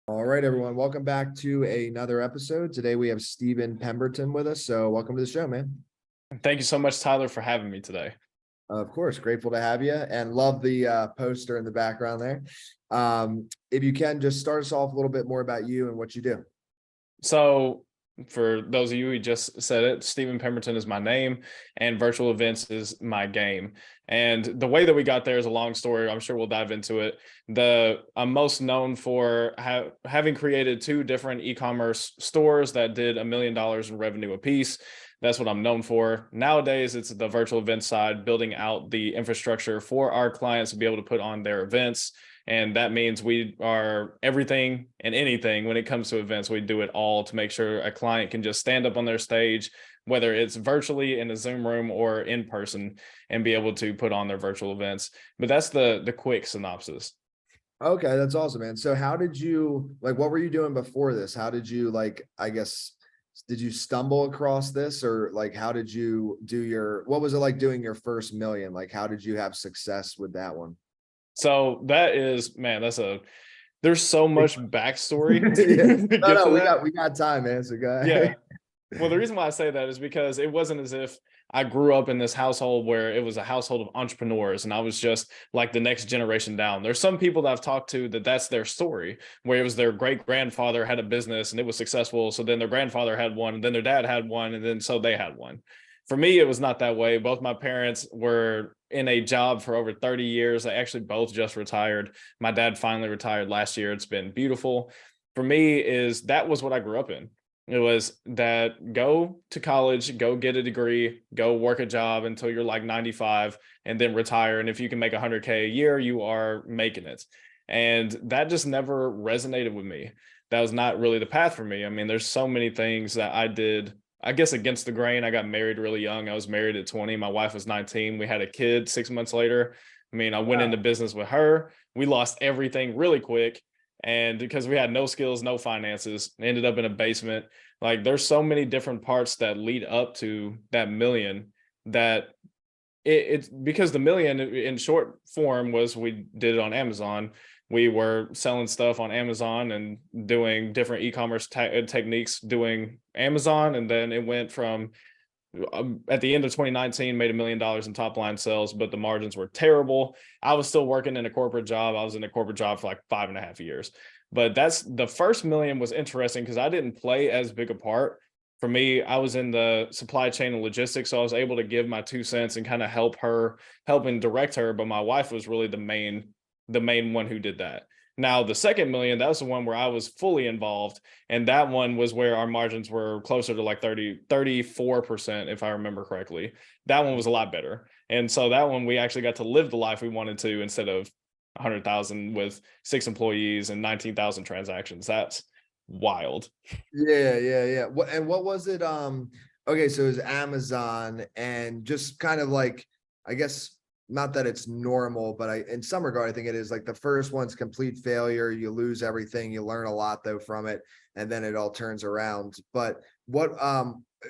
All right, everyone. Welcome back to another episode. Today we have Stephen Pemberton with us. So welcome to the show, man. Thank you so much, Tyler, for having me today. Of course, grateful to have you and love the poster in the background there. If you can just start us off a little bit more about you and what you do. So, for those of you who just said it, Stephen Pemberton is my name, and virtual events is my game. And the way that we got there is a long story. I'm sure we'll dive into it. I'm most known for having created two different e-commerce stores that did $1 million in revenue apiece. That's what I'm known for. Nowadays, it's the virtual event side, building out the infrastructure for our clients to be able to put on their events. And that means we are everything and anything when it comes to events. We do it all to make sure a client can just stand up on their stage, whether it's virtually in a Zoom room or in person, and be able to put on their virtual events. But that's the quick synopsis. Okay, that's awesome, man. So how did you what were you doing before this? How did you did you stumble across this, or how did you do what was it like doing your first million? How did you have success with that one? So that is, man, there's so much backstory Yeah. to No, get no, to we that. got time, man. So go Yeah. ahead. Well, the reason why I say that is because it wasn't as if I grew up in this household where it was a household of entrepreneurs and I was just like the next generation down. There's some people that I've talked to that's their story, where it was their great grandfather had a business and it was successful. So then their grandfather had one, and then their dad had one, and then so they had one. For me, it was not that way. Both my parents were in a job for over 30 years. They actually both just retired. My dad finally retired last year. It's been beautiful. For me, that was what I grew up in. It was that go to college, go get a degree, go work a job until you're like 95 and then retire. And if you can make 100K a year, you are making it. And that just never resonated with me. That was not really the path for me. I mean, there's so many things that I did, I guess, against the grain. I got married really young. I was married at 20. My wife was 19. We had a kid 6 months later. I mean, I went into business with her. We lost everything really quick. And because we had no skills, no finances, ended up in a basement. Like, there's so many different parts that lead up to that million that it's because the million in short form was we did it on Amazon. We were selling stuff on Amazon and doing different e-commerce techniques doing Amazon. And then it went from at the end of 2019 made $1 million in top line sales, but the margins were terrible. I was still working in a corporate job. I was in a corporate job for like 5.5 years. But that's the first million was interesting because I didn't play as big a part. For me, I was in the supply chain and logistics, so I was able to give my 2 cents and kind of help and direct her. But my wife was really the main one who did that. Now, the second million, that was the one where I was fully involved. And that one was where our margins were closer to like 34%, if I remember correctly. That one was a lot better. And so that one, we actually got to live the life we wanted to instead of 100,000 with 6 employees and 19,000 transactions. That's wild. Yeah. What was it? Okay, so it was Amazon, and just kind of I guess, not that it's normal, but in some regard, I think it is. Like, the first one's complete failure. You lose everything. You learn a lot though from it, and then it all turns around. But what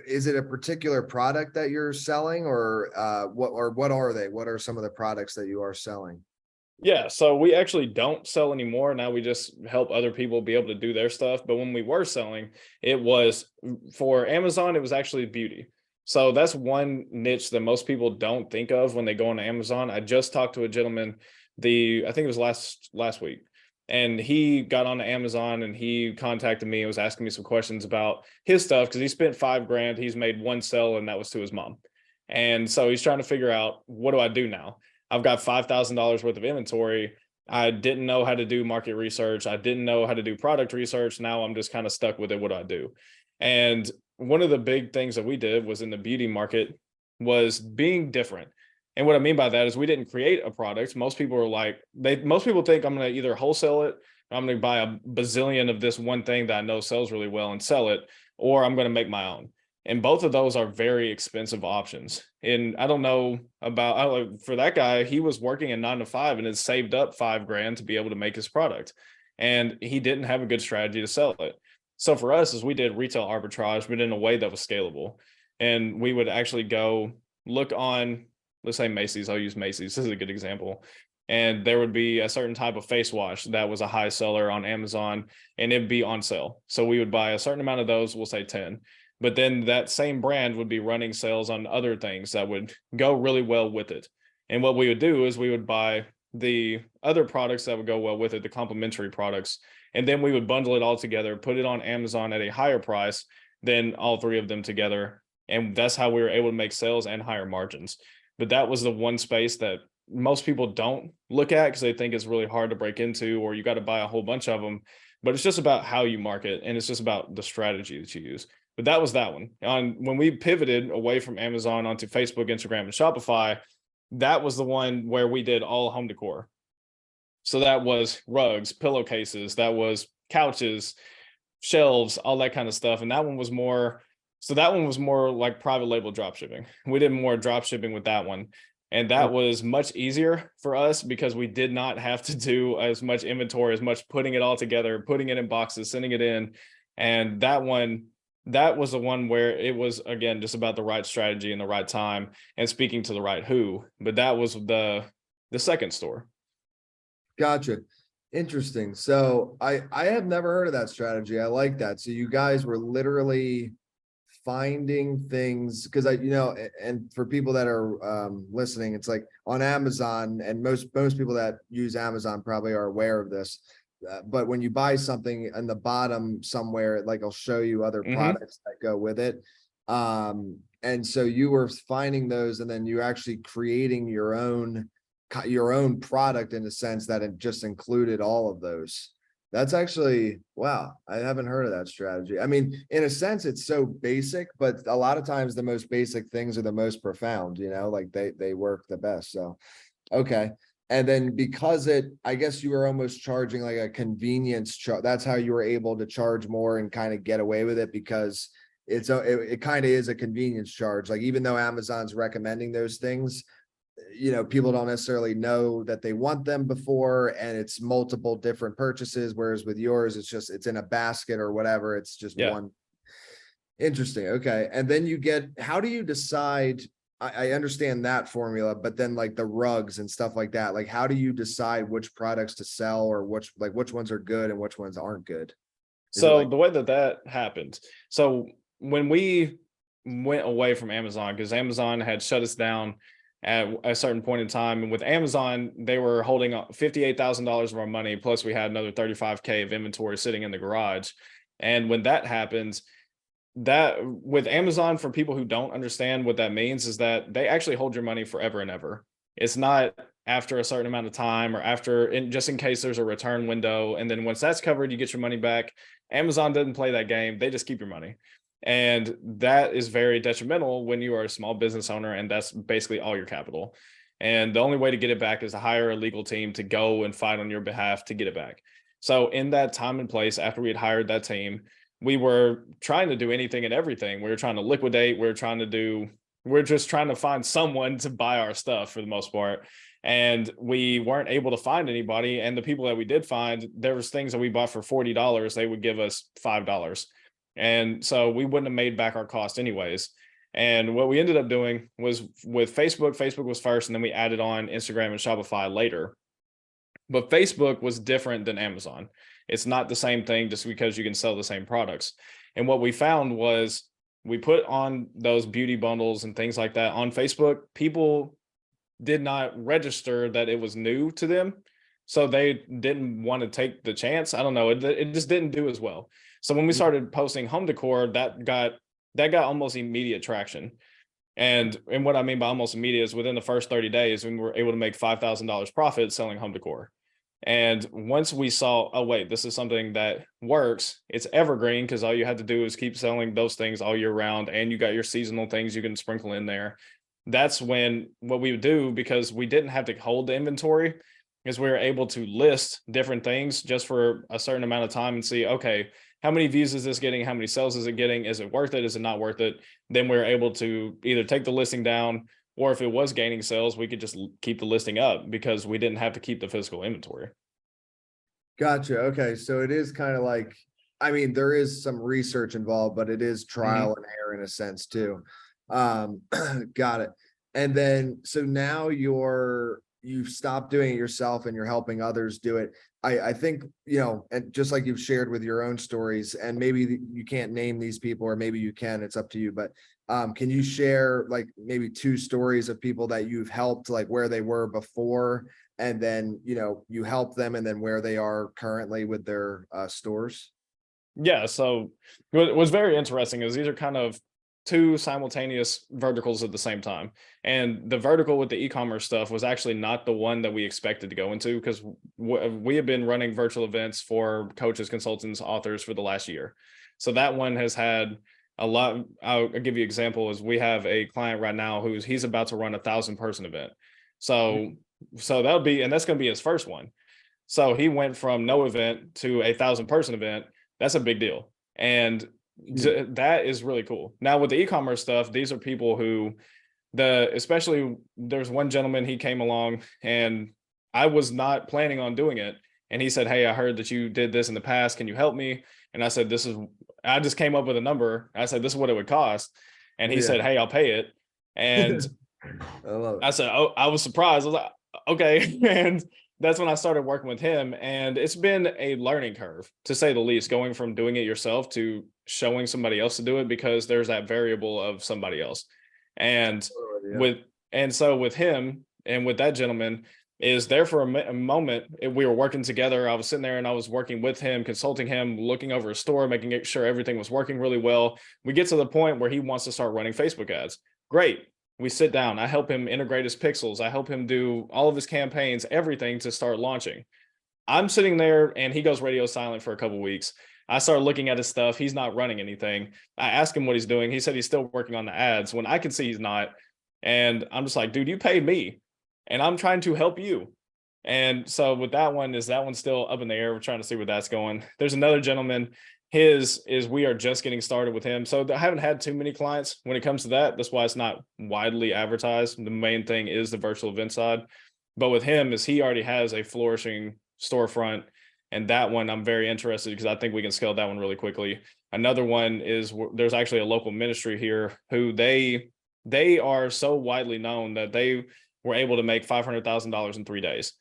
is it a particular product that you're selling, or what are they? What are some of the products that you are selling? Yeah, so we actually don't sell anymore. Now we just help other people be able to do their stuff. But when we were selling, it was for Amazon, it was actually beauty. So that's one niche that most people don't think of when they go on Amazon. I just talked to a gentleman, I think it was last week, and he got on Amazon and he contacted me and was asking me some questions about his stuff because he spent $5,000. He's made one sale, and that was to his mom. And so he's trying to figure out, what do I do now? I've got $5,000 worth of inventory. I didn't know how to do market research. I didn't know how to do product research. Now I'm just kind of stuck with it. What do I do? And one of the big things that we did was in the beauty market was being different. And what I mean by that is we didn't create a product. Most people most people think I'm going to either wholesale it, or I'm going to buy a bazillion of this one thing that I know sells really well and sell it, or I'm going to make my own. And both of those are very expensive options. And I don't know for that guy, he was working a 9 to 5 and had saved up $5,000 to be able to make his product. And he didn't have a good strategy to sell it. So for us, as we did retail arbitrage, but in a way that was scalable. And we would actually go look on, let's say Macy's. I'll use Macy's. This is a good example. and there would be a certain type of face wash that was a high seller on Amazon, and it'd be on sale. So we would buy a certain amount of those, we'll say 10. But then that same brand would be running sales on other things that would go really well with it. And what we would do is we would buy the other products that would go well with it, the complementary products, and then we would bundle it all together, put it on Amazon at a higher price than all three of them together. And that's how we were able to make sales and higher margins. But that was the one space that most people don't look at because they think it's really hard to break into, or you got to buy a whole bunch of them. But it's just about how you market, and it's just about the strategy that you use. But that was that one. When we pivoted away from Amazon onto Facebook, Instagram, and Shopify, that was the one where we did all home decor. So that was rugs, pillowcases, that was couches, shelves, all that kind of stuff. And that one was more, so that one was more like private label drop shipping. We did more drop shipping with that one. And that was much easier for us because we did not have to do as much inventory, as much putting it all together, putting it in boxes, sending it in. And that one, that was the one where it was, again, just about the right strategy and the right time and speaking to the right who. But that was the second store. Gotcha. Interesting. So I have never heard of that strategy. I like that. So you guys were literally finding things, because and for people that are listening, it's like on Amazon, and most people that use Amazon probably are aware of this. But when you buy something in the bottom somewhere, like I'll show you other products that go with it. And so you were finding those, and then you're actually creating your own product in a sense that it just included all of those. That's actually, wow, I haven't heard of that strategy. I mean, in a sense, it's so basic, but a lot of times the most basic things are the most profound, like they work the best. So, okay. And then because I guess you were almost charging like a convenience charge. That's how you were able to charge more and kind of get away with it, because it kind of is a convenience charge. Like, even though Amazon's recommending those things, people don't necessarily know that they want them before, and it's multiple different purchases. Whereas with yours, it's in a basket or whatever. It's just one. Interesting. Okay. And then how do you decide? I understand that formula, but then like the rugs and stuff like that, like how do you decide which products to sell, or which ones are good and which ones aren't good? So the way that happened, so when we went away from Amazon, because Amazon had shut us down at a certain point in time, and with Amazon, they were holding $58,000 of our money, plus we had another 35K of inventory sitting in the garage. And when that happens, that with Amazon, for people who don't understand what that means, is that they actually hold your money forever and ever. It's not after a certain amount of time, or just in case there's a return window. And then once that's covered, you get your money back. Amazon doesn't play that game. They just keep your money. And that is very detrimental when you are a small business owner, and that's basically all your capital. And the only way to get it back is to hire a legal team to go and fight on your behalf to get it back. So in that time and place, after we had hired that team, we were trying to do anything and everything. We were trying to liquidate. We're just trying to find someone to buy our stuff for the most part. And we weren't able to find anybody. And the people that we did find, there was things that we bought for $40. They would give us $5. And so we wouldn't have made back our cost anyways. And what we ended up doing was with Facebook was first, and then we added on Instagram and Shopify later. But Facebook was different than Amazon. It's not the same thing just because you can sell the same products. And what we found was, we put on those beauty bundles and things like that on Facebook. People did not register that it was new to them, so they didn't want to take the chance. I don't know. It just didn't do as well. So when we started posting home decor, that got almost immediate traction. And what I mean by almost immediate is within the first 30 days, we were able to make $5,000 profit selling home decor. And once we saw, oh wait, this is something that works, it's evergreen, because all you had to do is keep selling those things all year round, and you got your seasonal things you can sprinkle in there. That's when what we would do, because we didn't have to hold the inventory, is we were able to list different things just for a certain amount of time and see, okay, how many views is this getting? How many sales is it getting? Is it worth it? Is it not worth it? Then we're able to either take the listing down, or if it was gaining sales, we could just keep the listing up because we didn't have to keep the physical inventory. Gotcha. Okay. So it is kind of like, I mean, there is some research involved, but it is trial and error in a sense too. Got it. And then, so now you've stopped doing it yourself and you're helping others do it. I think, you know, and just like you've shared with your own stories, and maybe you can't name these people, or maybe you can, it's up to you, but can you share like maybe 2 stories of people that you've helped, like where they were before, and then, you know, you help them, and then where they are currently with their stores? Yeah, so what was very interesting is these are kind of two simultaneous verticals at the same time. And the vertical with the e-commerce stuff was actually not the one that we expected to go into, because we have been running virtual events for coaches, consultants, authors for the last year. So that one has had a lot. I'll give you an example. Is we have a client right now he's about to run 1,000-person event. So that'll be, and that's going to be his first one. So he went from no event to 1,000-person event. That's a big deal. And that is really cool. Now with the e-commerce stuff, these are people who especially there's one gentleman, he came along and I was not planning on doing it. And he said, "Hey, I heard that you did this in the past. Can you help me?" And I said, I just came up with a number. I said, "This is what it would cost." And he said, "Hey, I'll pay it." And I love it. I said, "Oh," I was surprised. I was like, "Okay." And that's when I started working with him. And it's been a learning curve, to say the least, going from doing it yourself to showing somebody else to do it, because there's that variable of somebody else. And so with him and with that gentleman, is there for a moment, we were working together. I was sitting there and I was working with him, consulting him, looking over his store, making sure everything was working really well. We get to the point where he wants to start running Facebook ads. Great. We sit down. I help him integrate his pixels. I help him do all of his campaigns, everything to start launching. I'm sitting there and he goes radio silent for a couple of weeks. I start looking at his stuff. He's not running anything. I ask him what he's doing. He said he's still working on the ads, when I can see he's not. And I'm just like, dude, you paid me and I'm trying to help you. And so with that one's still up in the air. We're trying to see where that's going. There's another gentleman. We are just getting started with him. So I haven't had too many clients when it comes to that. That's why it's not widely advertised. The main thing is the virtual event side. But with him, he already has a flourishing storefront. And that one, I'm very interested, because I think we can scale that one really quickly. Another one is, there's actually a local ministry here who they are so widely known that they were able to make $500,000 in 3 days,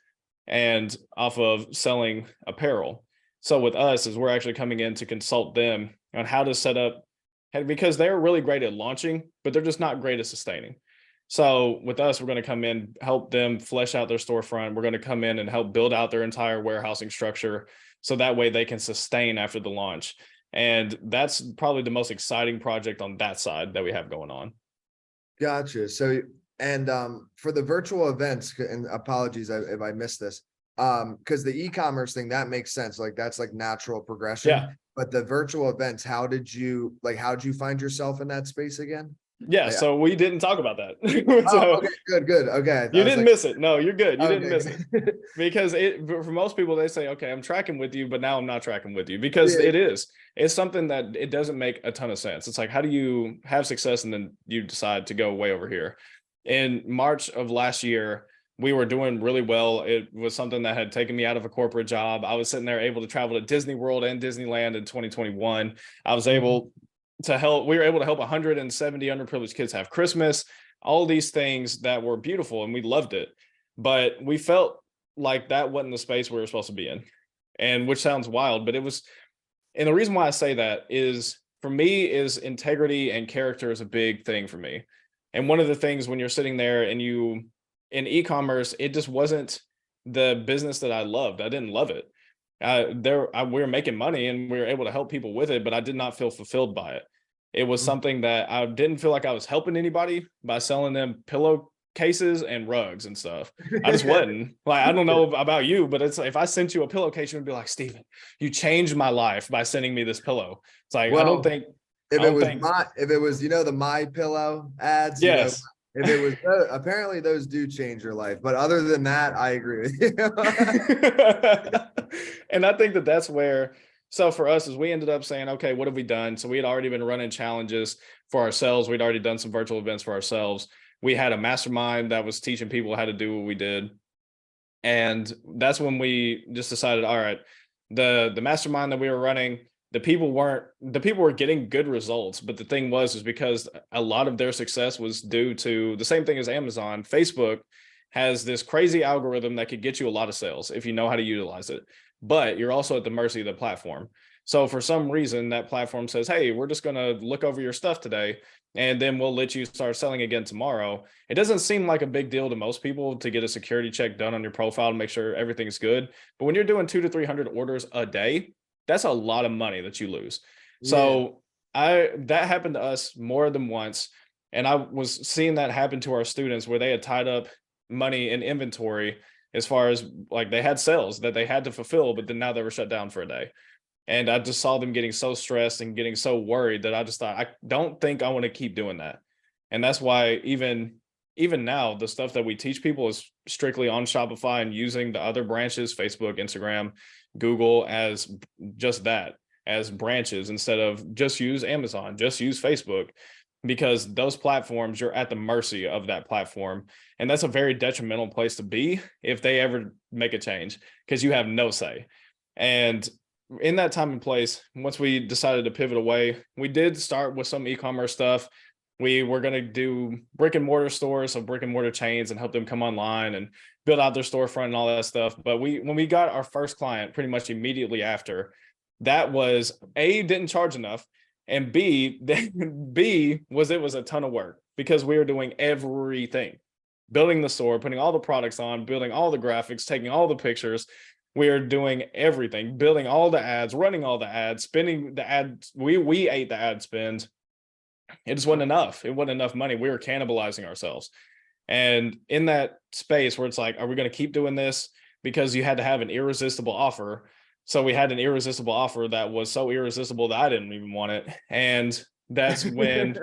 and off of selling apparel. So with us, is we're actually coming in to consult them on how to set up, because they're really great at launching, but they're just not great at sustaining. So with us, we're going to come in, help them flesh out their storefront. We're going to come in and help build out their entire warehousing structure, so that way they can sustain after the launch. And that's probably the most exciting project on that side that we have going on. Gotcha. So, and for the virtual events, and apologies if I missed this, because the e-commerce thing, that makes sense. Like that's like natural progression. Yeah. But the virtual events, how did you find yourself in that space again? Yeah, so we didn't talk about that. Okay, good. Okay. You didn't miss it. No, you're good. You didn't Okay. miss it. Because for most people, they say, "Okay, I'm tracking with you," but now I'm not tracking with you, because it's something that it doesn't make a ton of sense. It's like, how do you have success and then you decide to go way over here? In March of last year, we were doing really well. It was something that had taken me out of a corporate job. I was sitting there able to travel to Disney World and Disneyland in 2021. I was able to help. We were able to help 170 underprivileged kids have Christmas, all these things that were beautiful, and we loved it. But we felt like that wasn't the space we were supposed to be in, and which sounds wild, but it was. And the reason why I say that is, for me, is integrity and character is a big thing for me. And one of the things when you're sitting there and in e-commerce, it just wasn't the business that I loved. I didn't love it. We were making money and we were able to help people with it, but I did not feel fulfilled by it. It was something that I didn't feel like I was helping anybody by selling them pillowcases and rugs and stuff. I just wasn't. Like, I don't know about you, but it's like, if I sent you a pillowcase, you'd be like, "Steven, you changed my life by sending me this pillow." It's like, Well, I don't think if it was the My Pillow ads, yes. If it was, apparently those do change your life. But other than that, I agree with you. And I think that's where, so for us, is we ended up saying, okay, what have we done? So we had already been running challenges for ourselves. We'd already done some virtual events for ourselves. We had a mastermind that was teaching people how to do what we did. And that's when we just decided, all right, the mastermind that we were running, the people were getting good results, but the thing was because a lot of their success was due to the same thing as Amazon. Facebook has this crazy algorithm that could get you a lot of sales if you know how to utilize it. But you're also at the mercy of the platform. So for some reason, that platform says, hey, we're just going to look over your stuff today, and then we'll let you start selling again tomorrow. It doesn't seem like a big deal to most people to get a security check done on your profile to make sure everything's good. But when you're doing 200 to 300 orders a day, that's a lot of money that you lose. Yeah. So that happened to us more than once. And I was seeing that happen to our students where they had tied up money in inventory as far as like they had sales that they had to fulfill, but then now they were shut down for a day. And I just saw them getting so stressed and getting so worried that I just thought, I don't think I want to keep doing that. And that's why even now, the stuff that we teach people is strictly on Shopify and using the other branches, Facebook, Instagram, Google, as just that, as branches, instead of just use Amazon, just use Facebook, because those platforms, you're at the mercy of that platform. And that's a very detrimental place to be if they ever make a change, because you have no say. And in that time and place, once we decided to pivot away, we did start with some e-commerce stuff. We were going to do brick and mortar stores, so brick and mortar chains, and help them come online and build out their storefront and all that stuff. But when we got our first client pretty much immediately after, that was A, didn't charge enough, and B, it was a ton of work because we were doing everything, building the store, putting all the products on, building all the graphics, taking all the pictures. We are doing everything, building all the ads, running all the ads, spending the ads. We ate the ad spend. It just wasn't enough. It wasn't enough money. We were cannibalizing ourselves. And in that space where it's like, are we going to keep doing this? Because you had to have an irresistible offer. So we had an irresistible offer that was so irresistible that I didn't even want it. And that's when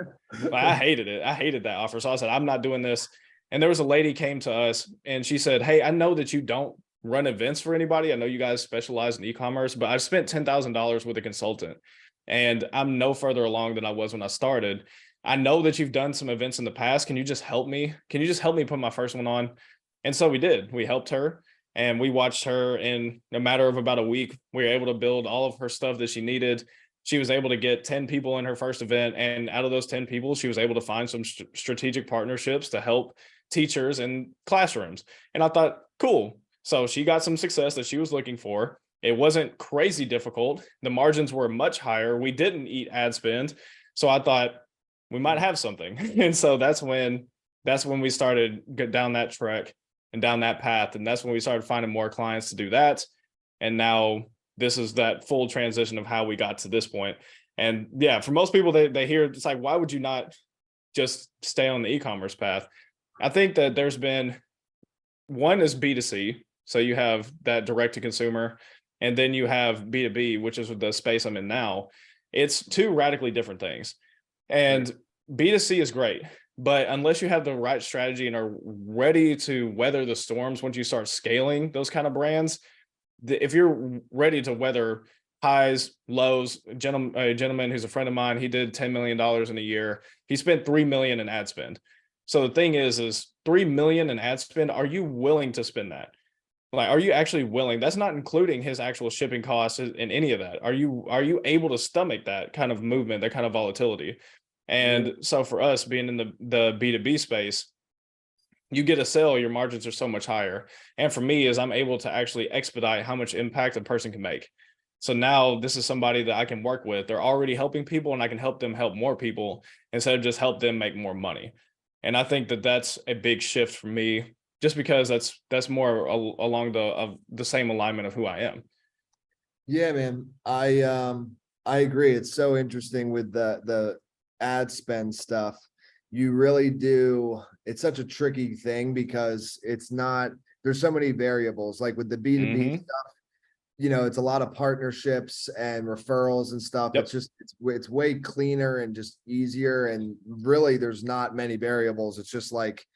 I hated it. I hated that offer. So I said, I'm not doing this. And there was a lady came to us and she said, hey, I know that you don't run events for anybody. I know you guys specialize in e-commerce, but I've spent $10,000 with a consultant and I'm no further along than I was when I started. I know that you've done some events in the past. Can you just help me? Can you just help me put my first one on? And so we did. We helped her and we watched her in a matter of about a week. We were able to build all of her stuff that she needed. She was able to get 10 people in her first event. And out of those 10 people, she was able to find some strategic partnerships to help teachers in classrooms. And I thought, cool. So she got some success that she was looking for. It wasn't crazy difficult. The margins were much higher. We didn't eat ad spend. So I thought we might have something. And so that's when we started down that track and down that path. And that's when we started finding more clients to do that. And now this is that full transition of how we got to this point. And yeah, for most people, they hear it's like, why would you not just stay on the e-commerce path? I think that there's been one is B2C. So you have that direct to consumer, and then you have B2B, which is the space I'm in now. It's two radically different things. And B2C is great, but unless you have the right strategy and are ready to weather the storms, once you start scaling those kind of brands, if you're ready to weather highs, lows, a gentleman who's a friend of mine, he did $10 million in a year. He spent $3 million in ad spend. So the thing is $3 million in ad spend. Are you willing to spend that? Like, are you actually willing? That's not including his actual shipping costs and any of that. Are you able to stomach that kind of movement, that kind of volatility? And so for us being in the B2B space, you get a sale, your margins are so much higher. And for me, is I'm able to actually expedite how much impact a person can make. So now this is somebody that I can work with. They're already helping people and I can help them help more people instead of just help them make more money. And I think that that's a big shift for me, just because that's more along the same alignment of who I am. Yeah, man. I agree. It's so interesting with the ad spend stuff. You really do. It's such a tricky thing because there's so many variables. Like with the B2B stuff, it's a lot of partnerships and referrals and stuff. Yep. It's way cleaner and just easier. And really there's not many variables. It's just like,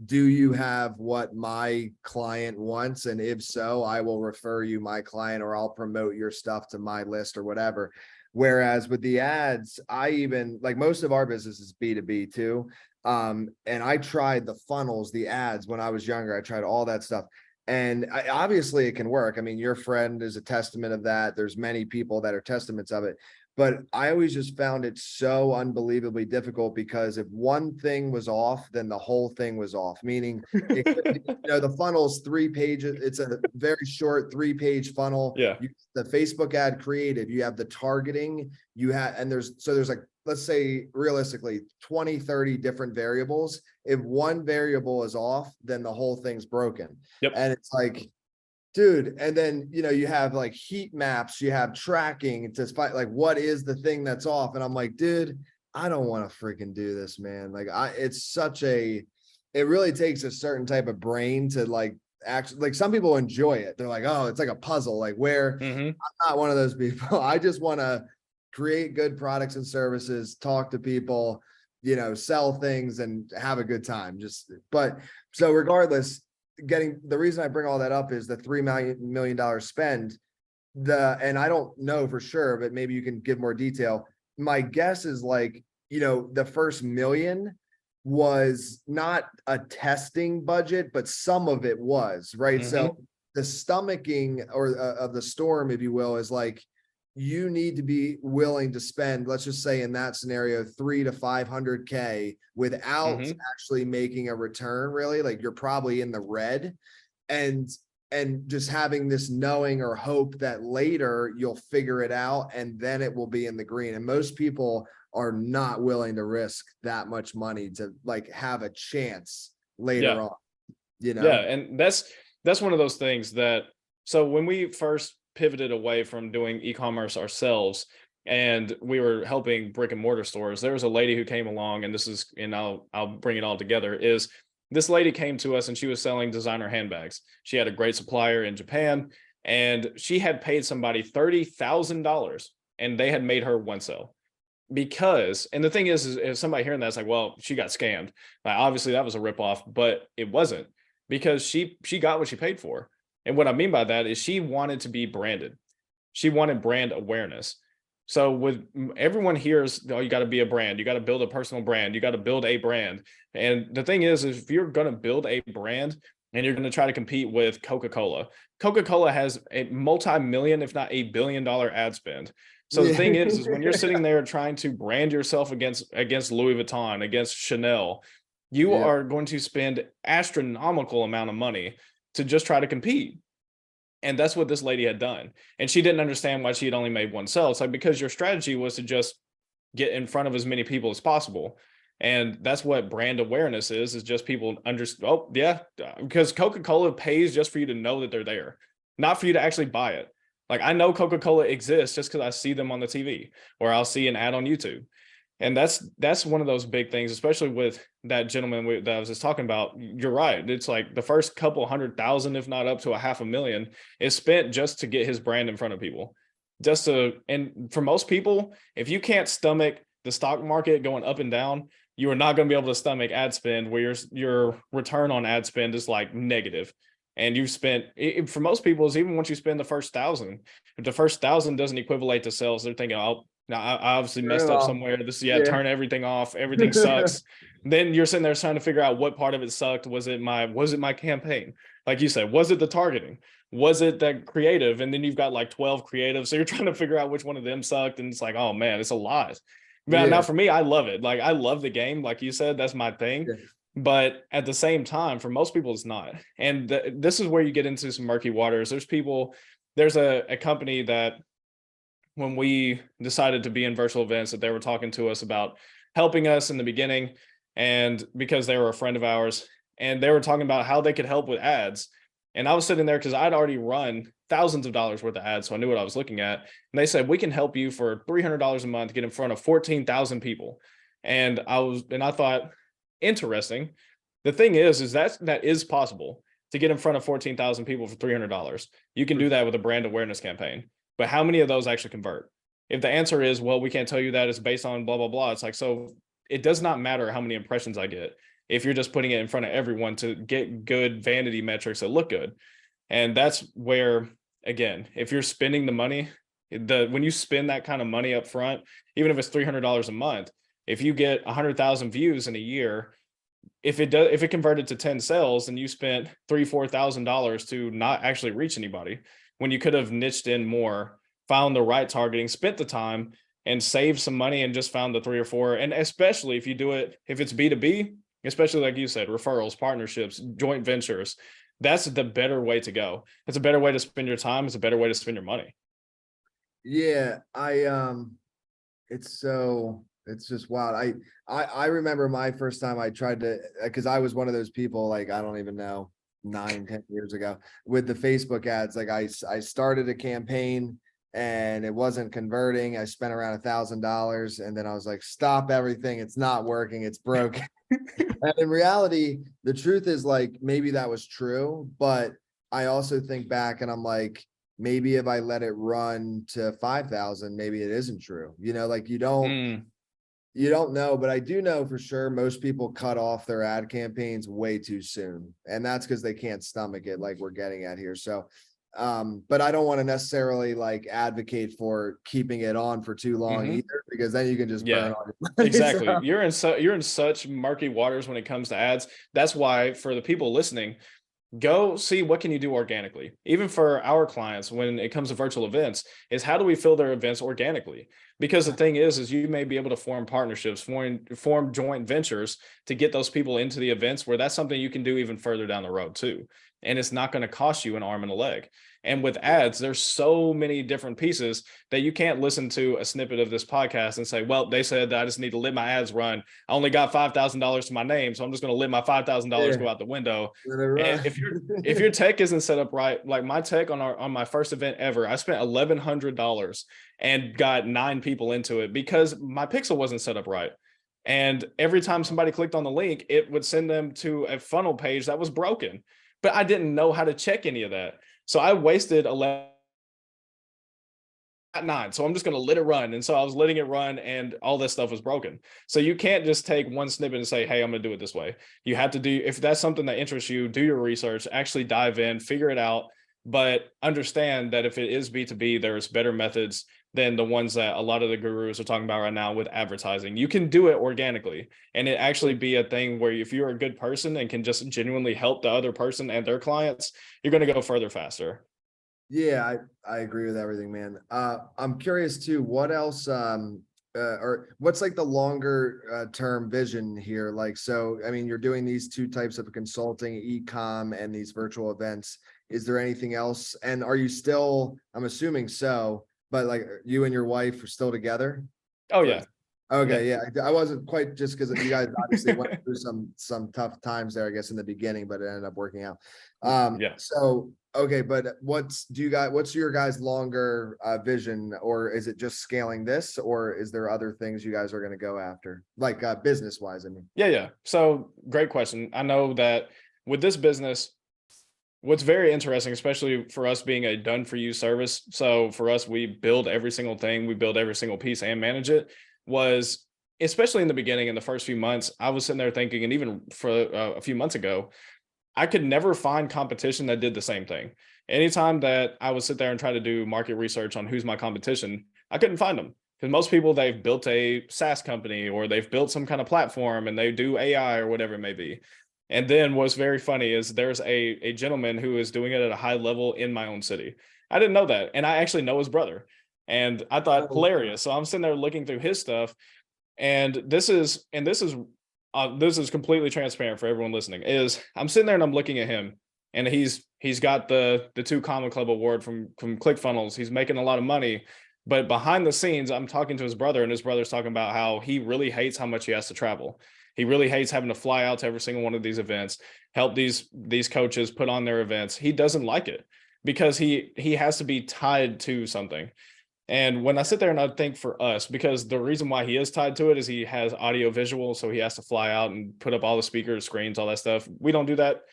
do you have what my client wants? And if so, I will refer you my client, or I'll promote your stuff to my list or whatever. Whereas with the ads, like most of our business is B2B too. And I tried the funnels, the ads when I was younger. I tried all that stuff. And obviously it can work. I mean, your friend is a testament of that. There's many people that are testaments of it. but I always just found it so unbelievably difficult because if one thing was off, then the whole thing was off. Meaning, it could be, the funnel's 3 pages. It's a very short 3-page funnel. Yeah. The Facebook ad creative, you have the targeting, and there's like, let's say realistically 20, 30 different variables. If one variable is off, then the whole thing's broken. Yep. And it's like, dude, and then you have like heat maps, you have tracking to fight, like, what is the thing that's off? And I'm like, dude, I don't want to freaking do this, man. Like, it really takes a certain type of brain to like actually, like, some people enjoy it. They're like, oh, it's like a puzzle, like, where I'm not one of those people. I just want to create good products and services, talk to people, sell things and have a good time. But so regardless, the reason I bring all that up is the $3 million spend. And I don't know for sure, but maybe you can give more detail. My guess is like, the first $1 million was not a testing budget, but some of it was, right? So the stomaching of the storm, if you will, is like, you need to be willing to spend, let's just say in that scenario, 300 to 500K without actually making a return, really. Like, you're probably in the red, and just having this knowing or hope that later you'll figure it out and then it will be in the green. And most people are not willing to risk that much money to like have a chance later on, Yeah. And that's one of those things that, so when we first pivoted away from doing e-commerce ourselves and we were helping brick and mortar stores, there was a lady who came along, and I'll bring it all together, is this lady came to us and she was selling designer handbags. She had a great supplier in Japan, and she had paid somebody $30,000 and they had made her one sale. Because, and the thing is if somebody hearing that's like, well, she got scammed. Like, obviously that was a ripoff, but it wasn't, because she got what she paid for. And what I mean by that is she wanted to be branded. She wanted brand awareness. So with everyone hears, oh, you got to be a brand, you got to build a personal brand, you got to build a brand. And the thing is if you're going to build a brand and you're going to try to compete with Coca-Cola has a multi-million, if not $1 billion ad spend. So the thing is when you're sitting there trying to brand yourself against Louis Vuitton, against Chanel, you are going to spend astronomical amount of money to just try to compete. And that's what this lady had done. And she didn't understand why she had only made one sale. It's like, because your strategy was to just get in front of as many people as possible. And that's what brand awareness is just people understand. Oh yeah, because Coca-Cola pays just for you to know that they're there, not for you to actually buy it. Like, I know Coca-Cola exists just because I see them on the TV or I'll see an ad on YouTube. And that's one of those big things, especially with that gentleman that I was just talking about. You're right. It's like the first couple 100,000, if not up to $500,000, is spent just to get his brand in front of people. And for most people, if you can't stomach the stock market going up and down, you are not going to be able to stomach ad spend where your return on ad spend is like negative. And you've spent, for most people, is even once you spend the first 1,000, if the first 1,000 doesn't equivalate to sales, they're thinking, oh, now I obviously messed up somewhere. Turn everything off. Everything sucks. Then you're sitting there trying to figure out what part of it sucked. Was it my campaign? Like you said, was it the targeting? Was it that creative? And then you've got like 12 creatives. So you're trying to figure out which one of them sucked. And it's like, oh man, it's a lot. Now for me, I love it. Like, I love the game. Like you said, that's my thing. Yeah. But at the same time, for most people, it's not. And this is where you get into some murky waters. There's a company that, when we decided to be in virtual events, that they were talking to us about helping us in the beginning, and because they were a friend of ours, and they were talking about how they could help with ads. And I was sitting there because I'd already run thousands of dollars worth of ads, so I knew what I was looking at. And they said, we can help you for $300 a month to get in front of 14,000 people. And I thought, interesting. The thing is that is possible to get in front of 14,000 people for $300. You can do that with a brand awareness campaign. But how many of those actually convert? If the answer is, well, we can't tell you that, it's based on blah, blah, blah. It's like, so it does not matter how many impressions I get if you're just putting it in front of everyone to get good vanity metrics that look good. And that's where, again, if you're spending the money, when you spend that kind of money up front, even if it's $300 a month, if you get 100,000 views in a year, if it converted to 10 sales, and you spent $3,000-$4,000 to not actually reach anybody, when you could have niched in more, found the right targeting, spent the time, and save some money and just found the 3 or 4. And especially if you do it, if it's B2B, especially like you said, referrals, partnerships, joint ventures, that's the better way to go. It's a better way to spend your time. It's a better way to spend your money. Yeah, it's just wild. I remember my first time I tried to, because I was one of those people, like, I don't even know, 9-10 years ago with the Facebook ads. Like I started a campaign and it wasn't converting. I spent around $1,000 and then I was like, stop everything. It's not working. It's broken. And in reality, the truth is, like, maybe that was true, but I also think back and I'm like, maybe if I let it run to 5,000, maybe it isn't true. Like you don't know, but I do know for sure most people cut off their ad campaigns way too soon. And that's because they can't stomach it, like we're getting at here. So, but I don't want to necessarily like advocate for keeping it on for too long either, because then you can just burn all your money. Exactly. So, You're in such murky waters when it comes to ads. That's why, for the people listening, go see what can you do organically. Even for our clients, when it comes to virtual events, is how do we fill their events organically? Because the thing is you may be able to form partnerships, form joint ventures to get those people into the events, where that's something you can do even further down the road too. And it's not going to cost you an arm and a leg. And with ads, there's so many different pieces that you can't listen to a snippet of this podcast and say, well, they said that I just need to let my ads run. I only got $5,000 to my name, so I'm just going to let my $5,000 go out the window. And if your tech isn't set up right, like my tech on my first event ever, I spent $1,100 and got 9 people into it because my pixel wasn't set up right. And every time somebody clicked on the link, it would send them to a funnel page that was broken. But I didn't know how to check any of that. So I wasted 11 at 9. So I'm just going to let it run. And so I was letting it run and all this stuff was broken. So you can't just take one snippet and say, hey, I'm going to do it this way. You have to do, if that's something that interests you, do your research, actually dive in, figure it out. But understand that if it is B2B, there's better methods than the ones that a lot of the gurus are talking about right now with advertising. You can do it organically and it actually be a thing where if you're a good person and can just genuinely help the other person and their clients, you're going to go further faster. Yeah, I agree with everything, man. I'm curious too, what else, or what's like the longer term vision here? Like, so, I mean, you're doing these 2 types of consulting, e-com and these virtual events. Is there anything else? And are you still, I'm assuming so, but like you and your wife are still together? Oh yeah. Okay. Yeah. I wasn't quite, just because you guys obviously went through some tough times there, I guess, in the beginning, but it ended up working out. Yeah. So, okay. But what's your guys' longer vision, or is it just scaling this, or is there other things you guys are going to go after, like business wise? I mean, Yeah. So great question. I know that with this business, what's very interesting, especially for us being a done for you service. So for us, we build every single thing, we build every single piece and manage it. Was especially in the beginning, in the first few months, I was sitting there thinking, and even for a few months ago, I could never find competition that did the same thing. Anytime that I would sit there and try to do market research on who's my competition, I couldn't find them. Because most people, they've built a SaaS company or they've built some kind of platform and they do AI or whatever it may be. And then what's very funny is there's a gentleman who is doing it at a high level in my own city. I didn't know that. And I actually know his brother. And I thought hilarious. So I'm sitting there looking through his stuff. And this is completely transparent for everyone listening. Is I'm sitting there and I'm looking at him, and he's got the 2 Common Club award from ClickFunnels. He's making a lot of money, but behind the scenes, I'm talking to his brother, and his brother's talking about how he really hates how much he has to travel. He really hates having to fly out to every single one of these events, help these coaches put on their events. He doesn't like it because he has to be tied to something. And when I sit there and I think for us, because the reason why he is tied to it is he has audio visual, so he has to fly out and put up all the speakers, screens, all that stuff. We don't do that.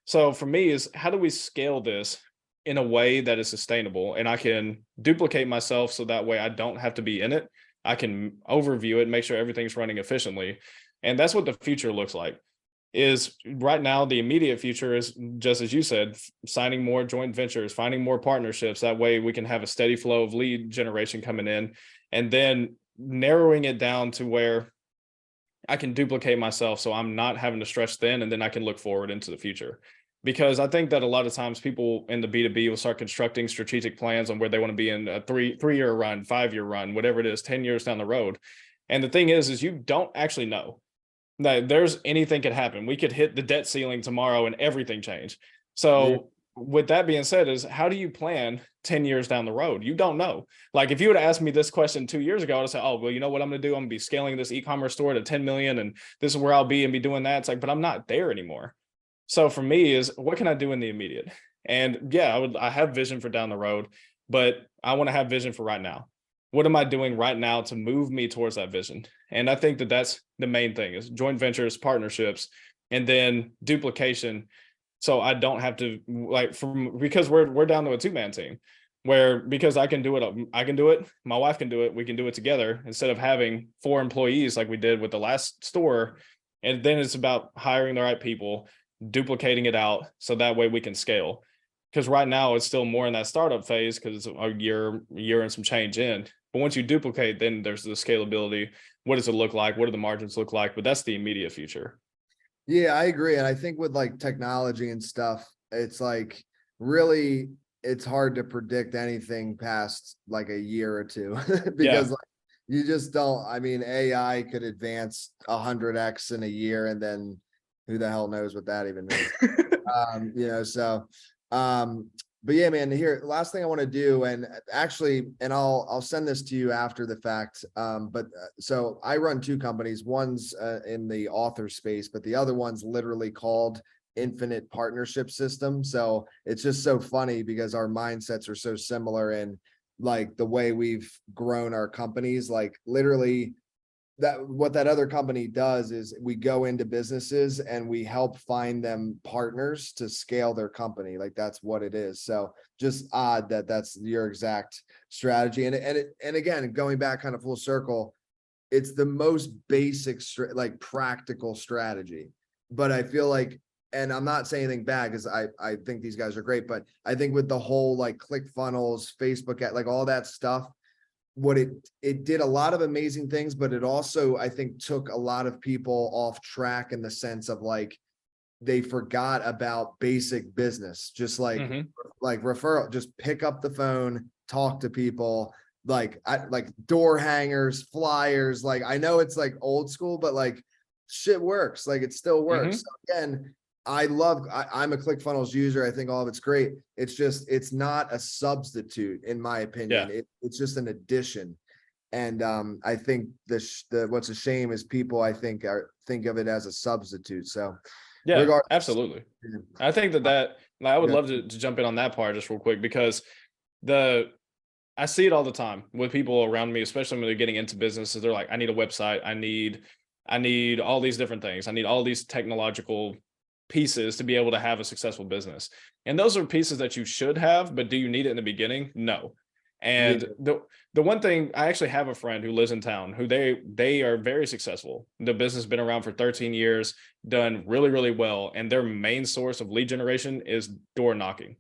So for me is, how do we scale this in a way that is sustainable and I can duplicate myself so that way I don't have to be in it. I can overview it, make sure everything's running efficiently. And that's what the future looks like. Is right now the immediate future is, just as you said, signing more joint ventures, finding more partnerships. That way we can have a steady flow of lead generation coming in, and then narrowing it down to where I can duplicate myself so I'm not having to stretch thin, and then I can look forward into the future. because I think that a lot of times people in the B2B will start constructing strategic plans on where they want to be in a three-year run, 5-year run, whatever it is, 10 years down the road. And the thing is you don't actually know that there's anything could happen. We could hit the debt ceiling tomorrow and everything change. Yeah. So with that being said, is how do you plan 10 years down the road? You don't know. Like if you would have asked me this question 2 years ago, I'd say, oh, well, you know what I'm going to do? I'm going to be scaling this e-commerce store to 10 million and this is where I'll be and be doing that. It's like, but I'm not there anymore. So for me is what can I do in the immediate? And yeah, I have vision for down the road, but I want to have vision for right now. What am I doing right now to move me towards that vision? And I think that that's the main thing is joint ventures, partnerships, and then duplication. So I don't have to because we're down to a 2-man team where because I can do it, my wife can do it, we can do it together instead of having 4 employees like we did with the last store. And then it's about hiring the right people, duplicating it out so that way we can scale. Because right now it's still more in that startup phase because it's a year and some change in. But once you duplicate, then there's the scalability. What does it look like? What do the margins look like? But that's the immediate future. Yeah, I agree. And I think with like technology and stuff, it's like really, it's hard to predict anything past like a year or two because like, you just don't, I mean, AI could advance 100x in a year and then who the hell knows what that even means. But yeah, man, here, last thing I want to do, and actually, and I'll send this to you after the fact. So I run 2 companies. One's in the author space, but the other one's literally called Infinite Partnership System. So it's just so funny because our mindsets are so similar in like the way we've grown our companies, like literally what that other company does is we go into businesses and we help find them partners to scale their company. Like that's what it is. So just odd that that's your exact strategy. And again, going back kind of full circle, it's the most basic, like practical strategy. But I feel like, and I'm not saying anything bad because I think these guys are great, but I think with the whole like ClickFunnels, Facebook, like all that stuff, what it did a lot of amazing things, but it also, I think, took a lot of people off track in the sense of like, they forgot about basic business, just like referral, just pick up the phone, talk to people, like door hangers, flyers. Like, I know it's like old school, but like shit works, like it still works. So again, I'm a ClickFunnels user. I think all of it's great. It's just, it's not a substitute in my opinion. It's just an addition. And I think what's a shame is people, I think of it as a substitute. So yeah, absolutely. I think that I would love to jump in on that part just real quick because I see it all the time with people around me, especially when they're getting into businesses. They're like, I need a website. I need all these different things. I need all these technological pieces to be able to have a successful business. And those are pieces that you should have, but do you need it in the beginning? No. And the one thing, I actually have a friend who lives in town who they are very successful. The business has been around for 13 years, done really, really well. And their main source of lead generation is door knocking.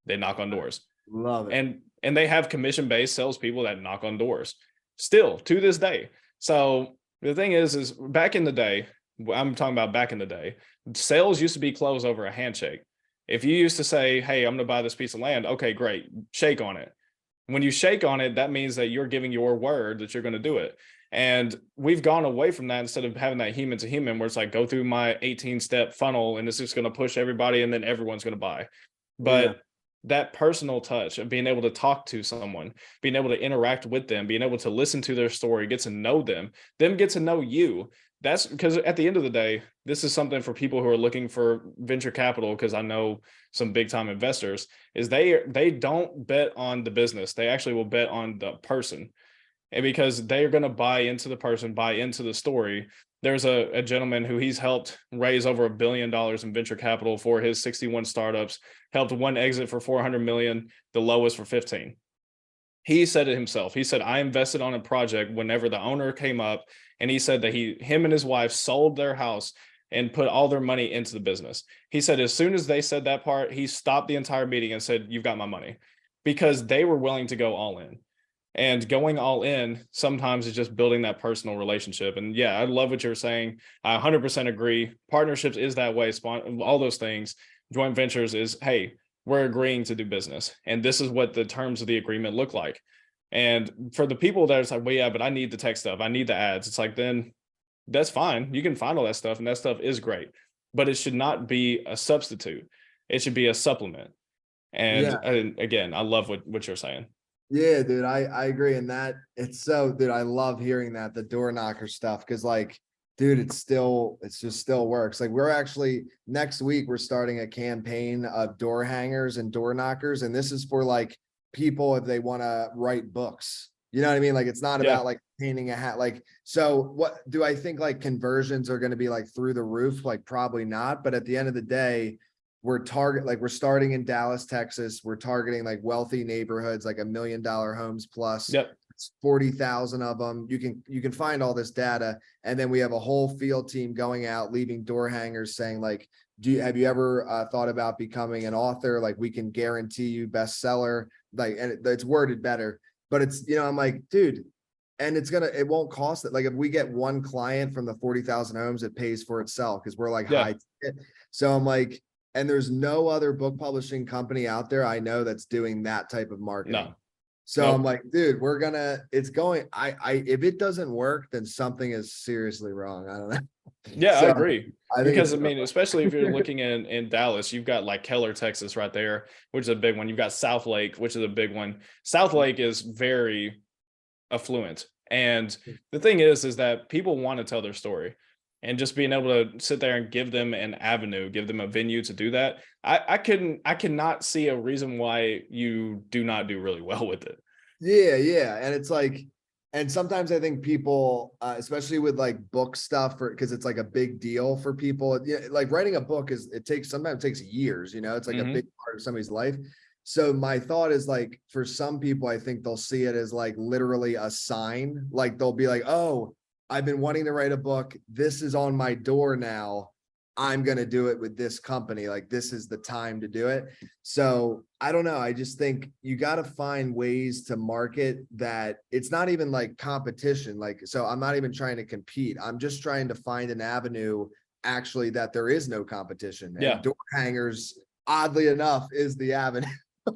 They knock on doors. Love it. And they have commission-based salespeople that knock on doors still to this day. So the thing is back in the day, I'm talking about back in the day, sales used to be closed over a handshake. If you used to say, hey, I'm going to buy this piece of land. Okay, great. Shake on it. When you shake on it, that means that you're giving your word that you're going to do it. And we've gone away from that instead of having that human to human where it's like, go through my 18-step funnel and it's just going to push everybody and then everyone's going to buy. But that personal touch of being able to talk to someone, being able to interact with them, being able to listen to their story, get to know them get to know you. That's because at the end of the day, this is something for people who are looking for venture capital, because I know some big time investors is they don't bet on the business. They actually will bet on the person. And because they are going to buy into the person, buy into the story. There's a gentleman who he's helped raise over $1 billion in venture capital for his 61 startups, helped one exit for 400 million, the lowest for 15. He said it himself. He said, I invested on a project whenever the owner came up, and he said that him and his wife sold their house and put all their money into the business. He said, as soon as they said that part, he stopped the entire meeting and said, you've got my money, because they were willing to go all in. And going all in sometimes is just building that personal relationship. And yeah, I love what you're saying. I 100% agree. Partnerships is that way, all those things. Joint ventures is, hey, we're agreeing to do business, and this is what the terms of the agreement look like. And for the people that are like, well, yeah, but I need the tech stuff, I need the ads. It's like, then that's fine. You can find all that stuff, and that stuff is great, but it should not be a substitute. It should be a supplement. Yeah. And again, I love what you're saying. Yeah, dude, I agree. And that it's so, dude, I love hearing that, the door knocker stuff. Cause like, dude, it's just still works. Like we're actually next week, we're starting a campaign of door hangers and door knockers. And this is for like people if they want to write books. You know what I mean? Like it's not Yeah. about like painting a hat. Like, so what do I think like conversions are going to be like through the roof? Like probably not. But at the end of the day, we're starting in Dallas, Texas. We're targeting like wealthy neighborhoods, like $1 million homes plus. Yep. It's 40,000 of them. You can find all this data. And then we have a whole field team going out, leaving door hangers saying like, have you ever thought about becoming an author? Like we can guarantee you bestseller, like, and it's worded better, but it's, I'm like, dude, and it won't cost it. Like if we get one client from the 40,000 homes, it pays for itself because we're like Yeah. high ticket. So I'm like, and there's no other book publishing company out there I know that's doing that type of marketing. No. So Nope. I'm like, dude, if it doesn't work, then something is seriously wrong. I don't know. Yeah, I So agree. I think Because it's I mean, especially if you're looking in Dallas, you've got like Keller, Texas, right there, which is a big one. You've got South Lake, which is a big one. South Lake is very affluent, and the thing is that people want to tell their story, and just being able to sit there and give them an avenue, give them a venue to do that. I cannot see a reason why you do not do really well with it. Yeah. And it's like, and sometimes I think people, especially with like book stuff, because it's like a big deal for people. Yeah, like writing a book sometimes it takes years, it's like a big part of somebody's life. So my thought is like, for some people, I think they'll see it as like literally a sign. Like they'll be like, oh, I've been wanting to write a book. This is on my door now. I'm going to do it with this company. Like this is the time to do it. So I don't know. I just think you got to find ways to market that it's not even like competition. Like, so I'm not even trying to compete. I'm just trying to find an avenue actually that there is no competition. Yeah. And door hangers, oddly enough, is the avenue.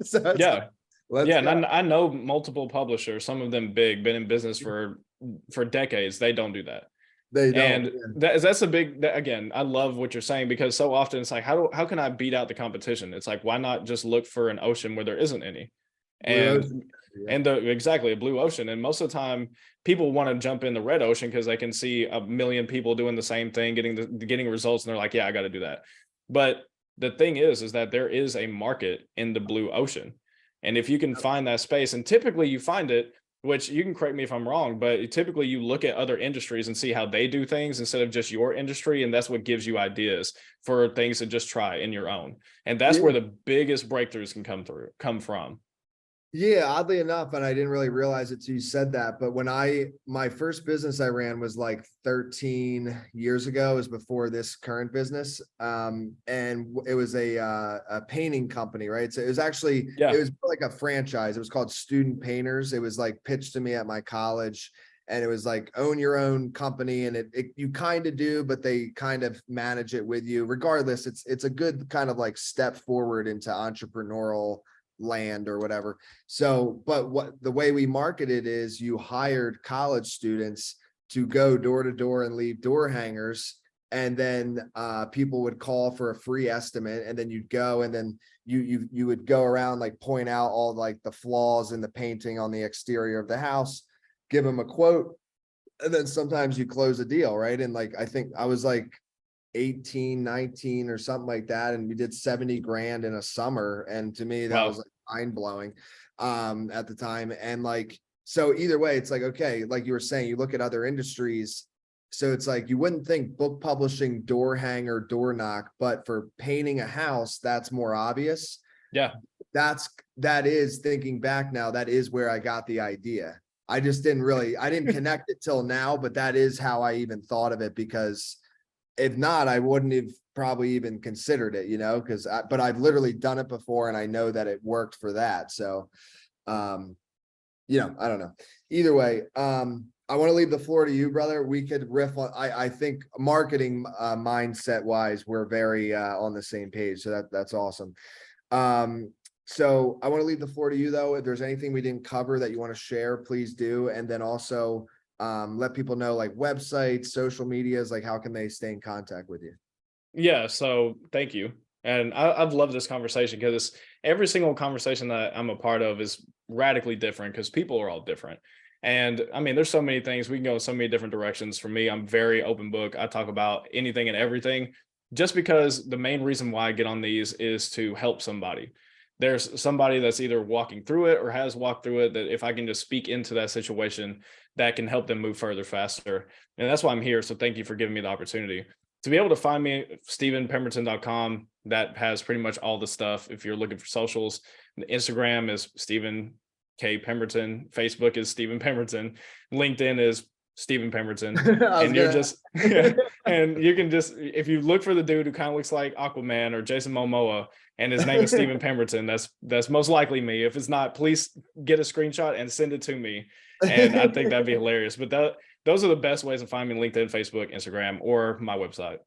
So it's Yeah. like, Yeah, and I know multiple publishers, some of them big, been in business for decades. They don't do that. They don't. And that's a big, again, I love what you're saying, because so often it's like, how can I beat out the competition? It's like, why not just look for an ocean where there isn't any? And exactly, a blue ocean. And most of the time people want to jump in the red ocean because they can see a million people doing the same thing, getting results, and they're like, yeah, I got to do that. But the thing is that there is a market in the blue ocean. And if you can find that space, and typically you find it, which you can correct me if I'm wrong, but typically you look at other industries and see how they do things instead of just your industry. And that's what gives you ideas for things to just try in your own. And that's where the biggest breakthroughs can come from. Yeah, oddly enough, and I didn't really realize it till you said that, but my first business I ran was like 13 years ago. It was before this current business. And it was a painting company, right? So it was it was like a franchise. It was called Student Painters. It was like pitched to me at my college, and it was like, own your own company. And you kind of do, but they kind of manage it with you. Regardless, it's a good kind of like step forward into entrepreneurial land or whatever. So, but the way we marketed is you hired college students to go door to door and leave door hangers. And then people would call for a free estimate, and then you'd go, and then you would go around, like point out all like the flaws in the painting on the exterior of the house, give them a quote, and then sometimes you close a deal, right? And like, I think I was like 18, 19 or something like that. And we did 70 grand in a summer. And to me, that was like mind blowing at the time. And like, so either way, it's like, okay, like you were saying, you look at other industries. So it's like, you wouldn't think book publishing, door hanger, door knock, but for painting a house, that's more obvious. Yeah. That is, thinking back now, that is where I got the idea. I just I didn't connect it till now, but that is how I even thought of it, because if not, I wouldn't have probably even considered it, but I've literally done it before, and I know that it worked for that. So, I don't know. Either way, I want to leave the floor to you, brother. We could riff on, I think marketing mindset wise, we're very on the same page. So that's awesome. So I want to leave the floor to you though. If there's anything we didn't cover that you want to share, please do. And then also let people know like websites, social medias, like how can they stay in contact with you? Yeah, so thank you. And I've loved this conversation because every single conversation that I'm a part of is radically different because people are all different. And I mean, there's so many things we can go in so many different directions. For me, I'm very open book. I talk about anything and everything just because the main reason why I get on these is to help somebody. There's somebody that's either walking through it or has walked through it that if I can just speak into that situation, that can help them move further faster. And that's why I'm here. So thank you for giving me the opportunity to be able to find me. StephenPemberton.com, that has pretty much all the stuff. If you're looking for socials, Instagram is Stephen K. Pemberton, Facebook is Stephen Pemberton, LinkedIn is Stephen Pemberton, and you're just and you can just, if you look for the dude who kind of looks like Aquaman or Jason Momoa and his name is Stephen Pemberton, that's most likely me. If it's not, please get a screenshot and send it to me, and I think that'd be hilarious. But those are the best ways to find me: LinkedIn, Facebook, Instagram, or my website.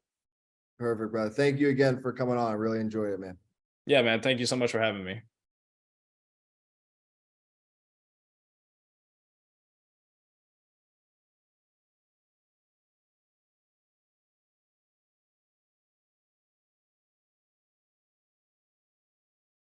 Perfect, brother. Thank you again for coming on. I really enjoyed it, man. Yeah, man. Thank you so much for having me.